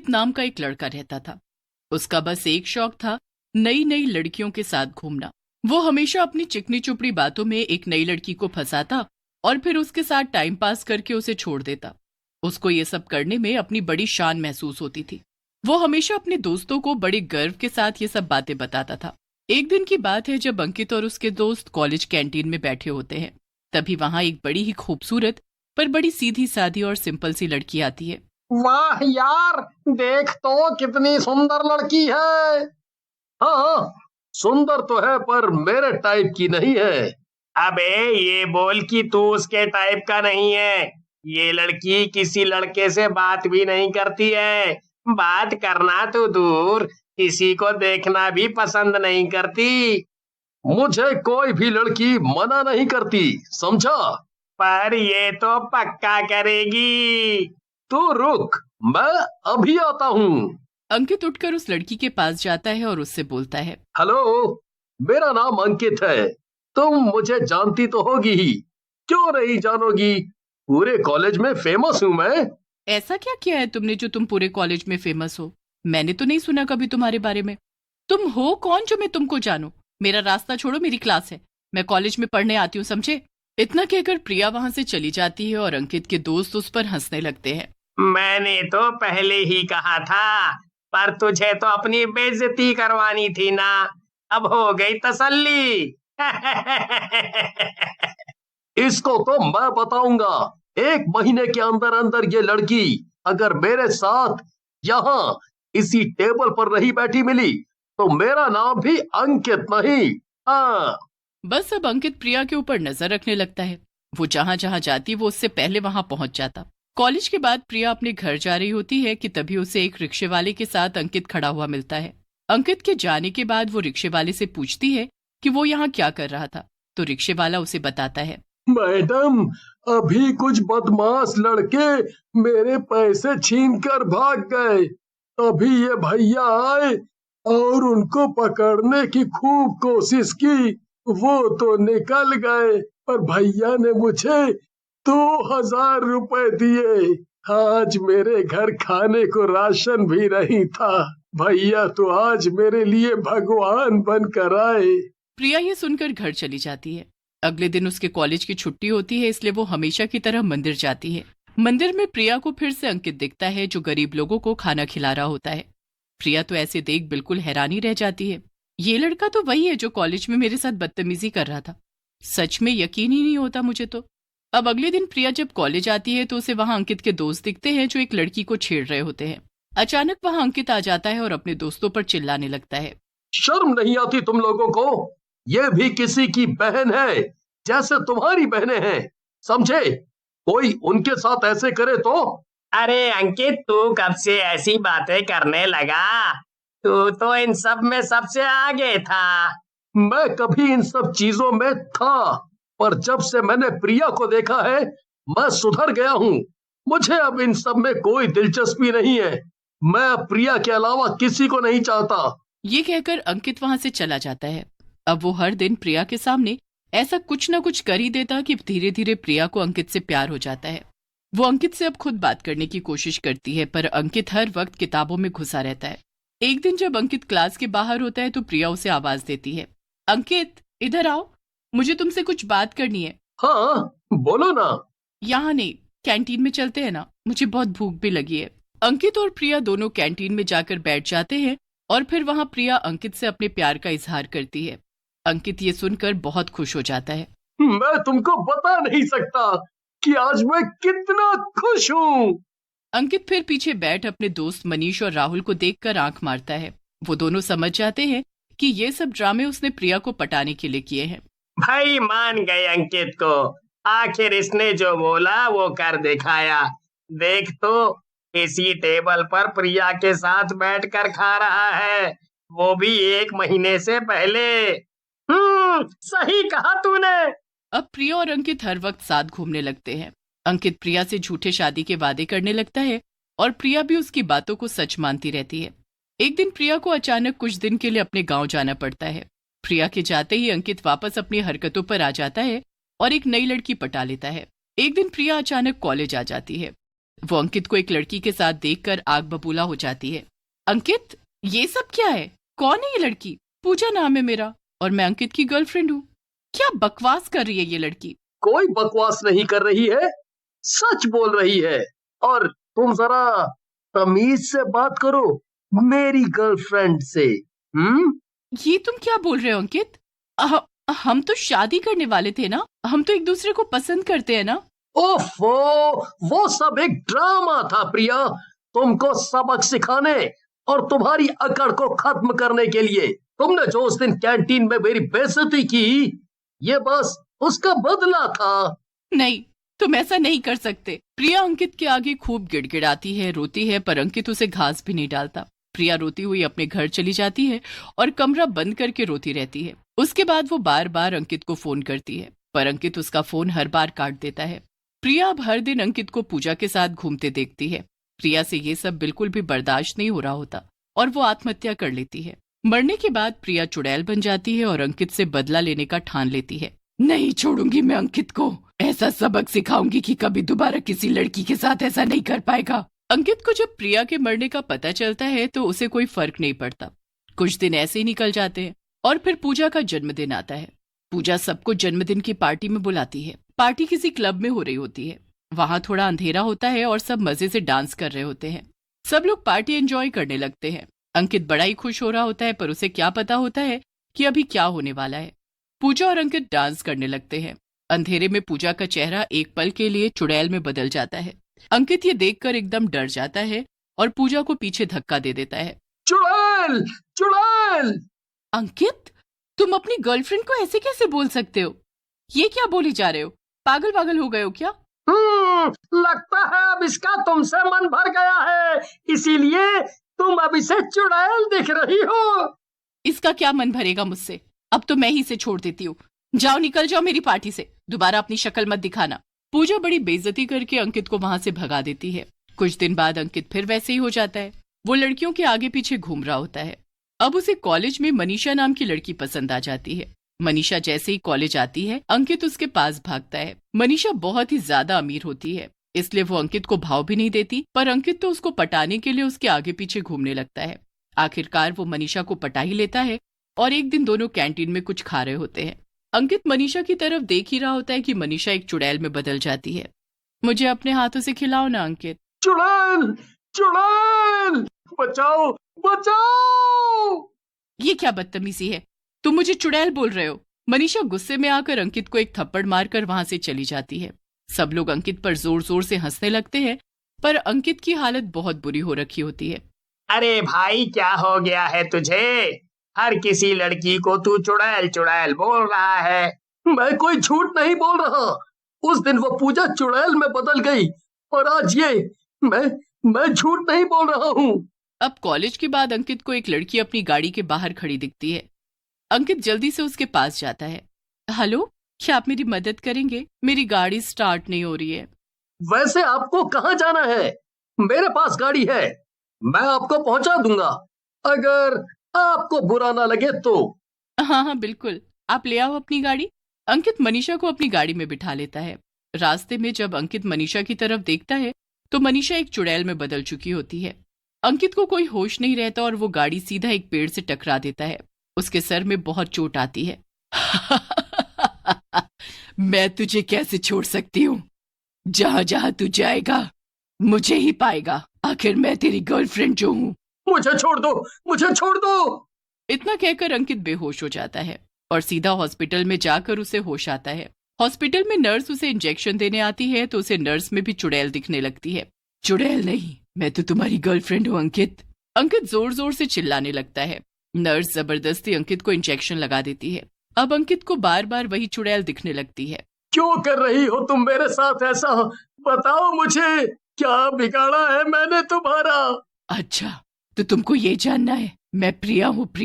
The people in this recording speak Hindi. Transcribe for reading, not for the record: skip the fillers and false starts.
अंकित नाम का एक लड़का रहता था। उसका बस एक शौक था, नई नई लड़कियों के साथ घूमना। वो हमेशा अपनी चिकनी चुपड़ी बातों में एक नई लड़की को फंसाता और फिर उसके साथ टाइम पास करके उसे छोड़ देता। उसको ये सब करने में अपनी बड़ी शान महसूस होती थी। वो हमेशा अपने दोस्तों को बड़े गर्व के साथ ये सब बातें बताता था। एक दिन की बात है जब अंकित और उसके दोस्त कॉलेज कैंटीन में बैठे होते हैं। तभी वहां एक बड़ी ही खूबसूरत पर बड़ी सीधी सादी और सिंपल सी लड़की आती है। वाह यार, देख तो कितनी सुंदर लड़की है। हाँ, सुंदर तो है पर मेरे टाइप की नहीं है। अबे ये बोल कि तू उसके टाइप का नहीं है। ये लड़की किसी लड़के से बात भी नहीं करती है। बात करना तो दूर, किसी को देखना भी पसंद नहीं करती। मुझे कोई भी लड़की मना नहीं करती, समझा? पर ये तो पक्का करेगी। तू रुक, मैं अभी आता हूँ। अंकित उठकर उस लड़की के पास जाता है और उससे बोलता है, हेलो, मेरा नाम अंकित है। तुम मुझे जानती तो होगी ही, क्यों नहीं जानोगी? पूरे कॉलेज में फेमस हूँ मैं। ऐसा क्या किया है तुमने जो तुम पूरे कॉलेज में फेमस हो? मैंने तो नहीं सुना कभी तुम्हारे बारे में। तुम हो कौन जो मैं तुमको जानूं? मेरा रास्ता छोड़ो, मेरी क्लास है, मैं कॉलेज में पढ़ने आती हूँ, समझे? इतना कहकर प्रिया वहां से चली जाती है और अंकित के दोस्त उस पर हंसने लगते हैं। मैंने तो पहले ही कहा था, पर तुझे तो अपनी बेइज्जती करवानी थी ना। अब हो गई तसल्ली। इसको तो मैं बताऊंगा। 1 महीने के अंदर अंदर ये लड़की अगर मेरे साथ यहाँ इसी टेबल पर नहीं बैठी मिली तो मेरा नाम भी अंकित नहीं। हाँ, बस अब अंकित प्रिया के ऊपर नजर रखने लगता है। वो जहां जहां जाती वो उससे पहले वहां पहुंच जाता। कॉलेज के बाद प्रिया अपने घर जा रही होती है कि तभी उसे एक रिक्शे वाले के साथ अंकित खड़ा हुआ मिलता है। अंकित के जाने के बाद वो रिक्शे वाले से पूछती है कि वो यहाँ क्या कर रहा था, तो रिक्शे वाला उसे बताता है, मैडम, अभी कुछ बदमाश लड़के मेरे पैसे छीनकर भाग गए। अभी ये भैया आए और उनको पकड़ने की खूब कोशिश की। वो तो निकल गए पर भैया ने मुझे 2000 रुपए दिए। आज मेरे घर खाने को राशन भी नहीं था। भैया तो आज मेरे लिए भगवान बनकर आए। प्रिया ये सुनकर घर चली जाती है। अगले दिन उसके कॉलेज की छुट्टी होती है, इसलिए वो हमेशा की तरह मंदिर जाती है। मंदिर में प्रिया को फिर से अंकित दिखता है जो गरीब लोगों को खाना खिला रहा होता है। प्रिया तो ऐसे देख बिल्कुल हैरानी रह जाती है। ये लड़का तो वही है जो कॉलेज में मेरे साथ बदतमीजी कर रहा था। सच में यकीन ही नहीं होता मुझे तो। अब अगले दिन प्रिया जब कॉलेज आती है तो उसे वहां अंकित के दोस्त दिखते हैं जो एक लड़की को छेड़ रहे होते हैं। अचानक वहां अंकित आ जाता है और अपने दोस्तों पर चिल्लाने लगता है, शर्म नहीं आती तुम लोगों को? ये भी किसी की बहन है, जैसे तुम्हारी बहनें हैं, समझे? कोई उनके साथ ऐसे करे तो? अरे अंकित, तू कब से ऐसी बातें करने लगा? तू तो इन सब में सबसे आगे था। मैं कभी इन सब चीजों में था, पर जब से मैंने प्रिया को देखा है मैं सुधर गया हूँ। मुझे अब इन सब में कोई दिलचस्पी नहीं है। मैं अब प्रिया के अलावा किसी को नहीं चाहता। ये कहकर अंकित वहां से चला जाता है। अब वो हर दिन प्रिया के सामने ऐसा कुछ न कुछ कर ही देता कि धीरे धीरे प्रिया को अंकित से प्यार हो जाता है। वो अंकित से अब खुद बात करने की कोशिश करती है, पर अंकित हर वक्त किताबों में घुसा रहता है। एक दिन जब अंकित क्लास के बाहर होता है तो प्रिया उसे आवाज देती है, अंकित इधर आओ, मुझे तुमसे कुछ बात करनी है। हाँ, बोलो ना। यहाँ नहीं, कैंटीन में चलते हैं ना, मुझे बहुत भूख भी लगी है। अंकित और प्रिया दोनों कैंटीन में जाकर बैठ जाते हैं और फिर वहां प्रिया अंकित से अपने प्यार का इजहार करती है। अंकित ये सुनकर बहुत खुश हो जाता है। मैं तुमको बता नहीं सकता कि आज मैं कितना खुश हूँ। अंकित फिर पीछे बैठ अपने दोस्त मनीष और राहुल को देखकर आंख मारता है। वो दोनों समझ जाते हैं कि ये सब ड्रामे उसने प्रिया को पटाने के लिए किए हैं। भाई मान गए अंकित को। आखिर इसने जो बोला वो कर दिखाया। देख तो, इसी टेबल पर प्रिया के साथ बैठकर खा रहा है, वो भी 1 महीने से पहले। सही कहा तूने। अब प्रिया और अंकित हर वक्त साथ घूमने लगते हैं। अंकित प्रिया से झूठे शादी के वादे करने लगता है और प्रिया भी उसकी बातों को सच मानती रहती है। एक दिन प्रिया को अचानक कुछ दिन के लिए अपने गांव जाना पड़ता है। प्रिया के जाते ही अंकित वापस अपनी हरकतों पर आ जाता है और एक नई लड़की पटा लेता है। एक दिन प्रिया अचानक कॉलेज आ जाती है। वो अंकित को एक लड़की के साथ देखकर आग बबूला हो जाती है। अंकित, ये सब क्या है? कौन है ये लड़की? पूजा नाम है मेरा और मैं अंकित की गर्लफ्रेंड हूँ। क्या बकवास कर रही है ये लड़की? कोई बकवास नहीं कर रही है, सच बोल रही है। और तुम जरा तमीज से बात करो मेरी गर्लफ्रेंड से। ये तुम क्या बोल रहे हो अंकित? हम तो शादी करने वाले थे ना, हम तो एक दूसरे को पसंद करते हैं ना। ओफो, वो सब एक ड्रामा था प्रिया, तुमको सबक सिखाने और तुम्हारी अकड़ को खत्म करने के लिए। तुमने जो उस दिन कैंटीन में मेरी बेइज्जती की, ये बस उसका बदला था। नहीं, तुम ऐसा नहीं कर सकते। प्रिया अंकित के आगे खूब गिड़गिड़ाती है, रोती है, पर अंकित उसे घास भी नहीं डालता। प्रिया रोती हुई अपने घर चली जाती है और कमरा बंद करके रोती रहती है। उसके बाद वो बार बार अंकित को फोन करती है, पर अंकित उसका फोन हर बार काट देता है। प्रिया अब हर दिन अंकित को पूजा के साथ घूमते देखती है। प्रिया से ये सब बिल्कुल भी बर्दाश्त नहीं हो रहा होता और वो आत्महत्या कर लेती है। मरने के बाद प्रिया चुड़ैल बन जाती है और अंकित से बदला लेने का ठान लेती है। नहीं छोड़ूंगी मैं अंकित को, ऐसा सबक सिखाऊंगी कि कभी दोबारा किसी लड़की के साथ ऐसा नहीं कर पाएगा। अंकित को जब प्रिया के मरने का पता चलता है तो उसे कोई फर्क नहीं पड़ता। कुछ दिन ऐसे ही निकल जाते हैं और फिर पूजा का जन्मदिन आता है। पूजा सबको जन्मदिन की पार्टी में बुलाती है। पार्टी किसी क्लब में हो रही होती है। वहां थोड़ा अंधेरा होता है और सब मजे से डांस कर रहे होते हैं। सब लोग पार्टी एंजॉय करने लगते हैं। अंकित बड़ा ही खुश हो रहा होता है, पर उसे क्या पता होता है कि अभी क्या होने वाला है। पूजा और अंकित डांस करने लगते हैं। अंधेरे में पूजा का चेहरा एक पल के लिए चुड़ैल में बदल जाता है। अंकित ये देखकर एकदम डर जाता है और पूजा को पीछे धक्का दे देता है। चुड़ैल, चुड़ैल! अंकित, तुम अपनी गर्लफ्रेंड को ऐसे कैसे बोल सकते हो? ये क्या बोली जा रहे हो? पागल हो गए हो क्या? लगता है अब इसका तुमसे मन भर गया है, इसीलिए तुम अब इसे चुड़ैल दिख रही हो। इसका क्या मन भरेगा मुझसे? अब तो मैं ही इसे छोड़ देती हूँ। जाओ, निकल जाओ मेरी पार्टी से, दोबारा अपनी शक्ल मत दिखाना। पूजा बड़ी बेइज्जती करके अंकित को वहां से भगा देती है। कुछ दिन बाद अंकित फिर वैसे ही हो जाता है। वो लड़कियों के आगे पीछे घूम रहा होता है। अब उसे कॉलेज में मनीषा नाम की लड़की पसंद आ जाती है। मनीषा जैसे ही कॉलेज आती है, अंकित उसके पास भागता है। मनीषा बहुत ही ज्यादा अमीर होती है, इसलिए वो अंकित को भाव भी नहीं देती, पर अंकित तो उसको पटाने के लिए उसके आगे पीछे घूमने लगता है। आखिरकार वो मनीषा को पटा ही लेता है और एक दिन दोनों कैंटीन में कुछ खा रहे होते हैं। अंकित मनीषा की तरफ देख ही रहा होता है कि मनीषा एक चुड़ैल में बदल जाती है। मुझे अपने हाथों से खिलाओ ना अंकित। चुड़ैल, चुड़ैल! बचाओ, बचाओ! ये क्या बदतमीजी है? तुम मुझे चुड़ैल बोल रहे हो? मनीषा गुस्से में आकर अंकित को एक थप्पड़ मारकर वहां से चली जाती है। सब लोग अंकित पर जोर जोर से हंसने लगते हैं, पर अंकित की हालत बहुत बुरी हो रखी होती है। अरे भाई, क्या हो गया है तुझे? हर किसी लड़की को तू चुड़ैल चुड़ैल बोल रहा है। मैं कोई झूठ नहीं बोल रहा। उस दिन वो पूजा चुड़ैल में बदल गई और आज ये मैं झूठ नहीं बोल रहा हूँ। अब कॉलेज के बाद अंकित को एक लड़की अपनी गाड़ी के बाहर खड़ी दिखती है। अंकित जल्दी से उसके पास जाता है। हेलो, क्या आप मेरी मदद करेंगे? मेरी गाड़ी स्टार्ट नहीं हो रही है। वैसे आपको कहाँ जाना है? मेरे पास गाड़ी है, मैं आपको पहुंचा दूंगा, अगर आपको बुरा ना लगे तो। हाँ, बिल्कुल, आप ले आओ अपनी गाड़ी। अंकित मनीषा को अपनी गाड़ी में बिठा लेता है। रास्ते में जब अंकित मनीषा की तरफ देखता है तो मनीषा एक चुड़ैल में बदल चुकी होती है। अंकित को कोई होश नहीं रहता और वो गाड़ी सीधा एक पेड़ से टकरा देता है। उसके सर में बहुत चोट आती है। मैं तुझे कैसे छोड़ सकती हूँ? जहां जहां तू जाएगा मुझे ही पाएगा। आखिर मैं तेरी गर्लफ्रेंड जो हूँ। मुझे छोड़ दो, मुझे छोड़ दो। इतना कहकर अंकित बेहोश हो जाता है और सीधा हॉस्पिटल में जाकर उसे होश आता है। हॉस्पिटल में नर्स उसे इंजेक्शन देने आती है तो उसे नर्स में भी चुड़ैल दिखने लगती है। चुड़ैल नहीं, मैं तो तुम्हारी गर्लफ्रेंड हूँ अंकित। अंकित जोर जोर से चिल्लाने लगता है। नर्स जबरदस्ती अंकित को इंजेक्शन लगा देती है। अब अंकित को बार बार वही चुड़ैल दिखने लगती है। क्यों कर रही हो तुम मेरे साथ ऐसा? बताओ मुझे, क्या बिगाड़ा है मैंने तुम्हारा? अच्छा, तो तुमको ये जानना है मैं प्रिया हूँ?